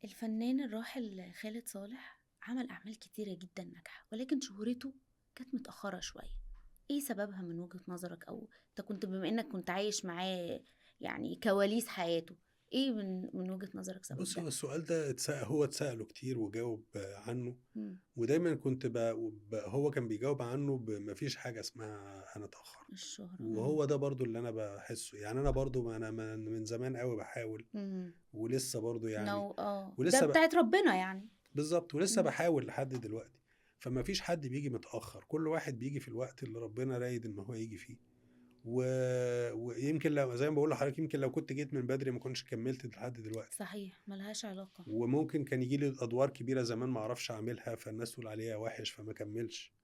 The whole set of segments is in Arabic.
الفنان الراحل خالد صالح عمل أعمال كتيرة جدا ناجحة، ولكن شهرته كانت متأخرة شوية. ايه سببها من وجهة نظرك؟ او انت كنت بما انك كنت عايش معاه يعني كواليس حياته، ايه من وجهة نظرك سبب بص، هو ده؟ السؤال ده هو اتسأله كتير وجاوب عنه. مم. ودايما كنت هو كان بيجاوب عنه مفيش حاجة اسمها أنا اتأخرت. الشهرة. وهو ده برضو اللي أنا بحسه، يعني أنا برضو أنا من زمان قوي بحاول. مم. ولسه برضو يعني. ده ولسه بتاعت ربنا يعني. بالظبط، ولسه مم. بحاول لحد دلوقتي. فما فيش حد بيجي متأخر، كل واحد بيجي في الوقت اللي ربنا رايد إن هو يجي فيه. و... ويمكن لو زي ما بقول لحضرتك، يمكن لو كنت جيت من بدري ما كنتش كملت لحد دلوقتي. صحيح، ملهاش علاقة. وممكن كان يجي لي ادوار كبيره زمان ما اعرفش اعملها، فالناس تقول عليها وحش فما كملش.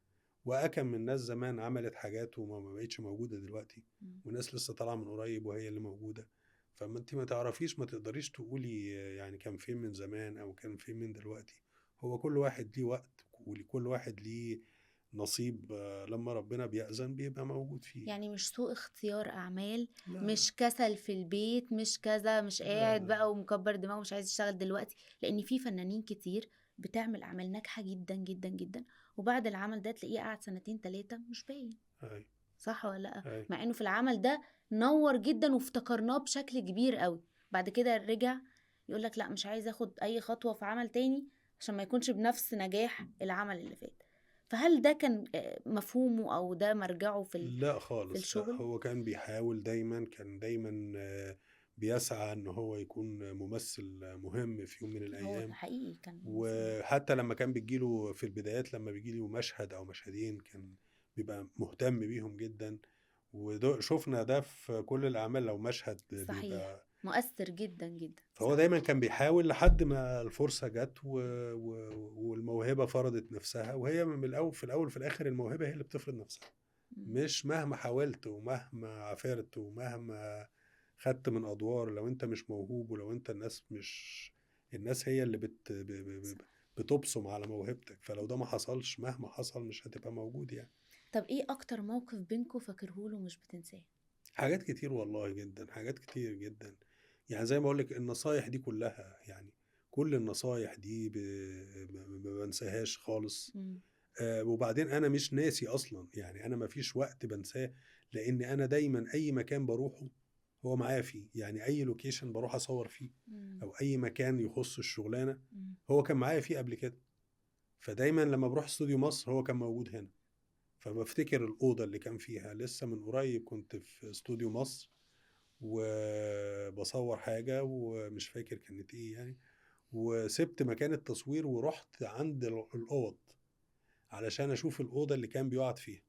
واكم من ناس زمان عملت حاجات وما ما بقتش موجوده دلوقتي. مم. وناس لسه طالعه من قريب وهي اللي موجوده. فما انت ما تعرفيش، ما تقدريش تقولي يعني كان فين من زمان او كان فين من دلوقتي. هو كل واحد ليه وقت، ولكل واحد ليه نصيب، لما ربنا بيأذن بيبقى موجود فيه يعني. يعني مش سوء اختيار أعمال، لا مش كسل في البيت، مش كذا، مش لا قاعد لا. بقى ومكبر دماغه مش عايز يشتغل دلوقتي. لأن في فنانين كتير بتعمل أعمال ناجحة جدا جدا جدا، وبعد العمل ده تلاقيه قاعد سنتين تلاتة مش باين. هاي صح ولا لأ؟ هاي. مع إنه في العمل ده نور جدا وافتكرناه بشكل كبير قوي، بعد كده رجع يقولك لأ مش عايز أخد أي خطوة في عمل تاني عشان ما يكونش بنفس نجاح العمل اللي فات. فهل ده كان مفهومه أو ده مرجعه لا في خالص، لا، الشغل؟ هو كان بيحاول دايما، كان دايما بيسعى ان هو يكون ممثل مهم في يوم من هو الايام. حقيقي كان ممثل. وحتى لما كان بيجيله في البدايات، لما بيجيله مشهد او مشهدين كان بيبقى مهتم بيهم جدا. وشفنا ده في كل الاعمال، لو مشهد صحيح، بيبقى. مؤثر جدا جدا، فهو صح. دايما كان بيحاول لحد ما الفرصة جت والموهبة فرضت نفسها. وهي من الاول في الاول في الاخر الموهبة هي اللي بتفرض نفسها. مم. مش مهما حاولت ومهما عافرت ومهما خدت من ادوار، لو انت مش موهوب، ولو انت الناس مش. الناس هي اللي صح. بتبصم على موهبتك. فلو ده ما حصلش مهما حصل مش هتبقى موجود يعني. طب ايه اكتر موقف بينكوا فاكرهوله مش بتنساه؟ حاجات كتير والله جدا، حاجات كتير جدا. يعني زي ما اقول لك النصايح دي كلها يعني. كل النصايح دي ما بنساهاش خالص. مم. وبعدين انا مش ناسي اصلا، يعني انا ما فيش وقت بنساه. لان انا دايما اي مكان بروحه هو معايا فيه، يعني اي لوكيشن بروح اصور فيه مم. او اي مكان يخص الشغلانه مم. هو كان معايا فيه قبل كده. فدايما لما بروح استوديو مصر هو كان موجود هنا. فبفتكر الاوضه اللي كان فيها. لسه من قريب كنت في استوديو مصر وبصور حاجه ومش فاكر كانت ايه يعني. وسبت مكان التصوير ورحت عند الاوض علشان اشوف الاوضه اللي كان بيقعد فيها.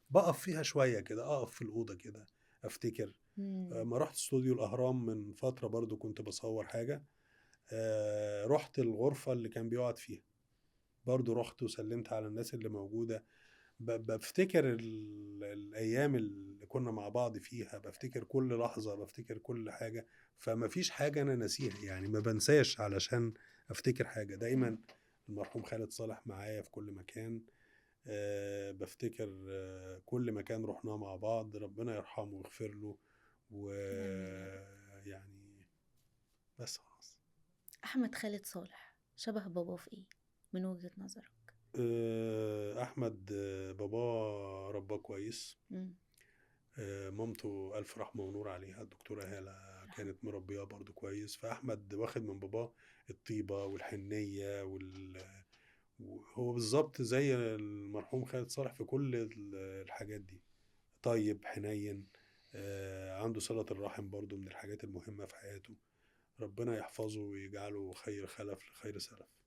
بقف فيها شويه كده، اقف في الاوضه كده افتكر. مم. ما رحت استوديو الاهرام من فتره برضو كنت بصور حاجه. رحت الغرفه اللي كان بيقعد فيها. برضو رحت وسلمت على الناس اللي موجوده. بفتكر الايام اللي كنا مع بعض فيها، بفتكر كل لحظه، بفتكر كل حاجه. فما فيش حاجه انا ناسيها يعني، ما بنساش علشان افتكر حاجه دايما. المرحوم خالد صالح معايا في كل مكان. بفتكر كل مكان رحناه مع بعض، ربنا يرحمه ويغفر له. آمين يا رب. ويعني بس خلاص. احمد خالد صالح شبه بابا في ايه من وجهة نظرك؟ أحمد، باباه رباه كويس. مم. مامته ألف رحمة ونور عليها الدكتورة هالة رحمة. كانت مربياه برضو كويس. فأحمد واخد من باباه الطيبة والحنية وهو بالظبط زي المرحوم خالد صالح في كل الحاجات دي. طيب، حنين. عنده صلة الرحم برضو من الحاجات المهمة في حياته. ربنا يحفظه ويجعله خير خلف لخير سلف.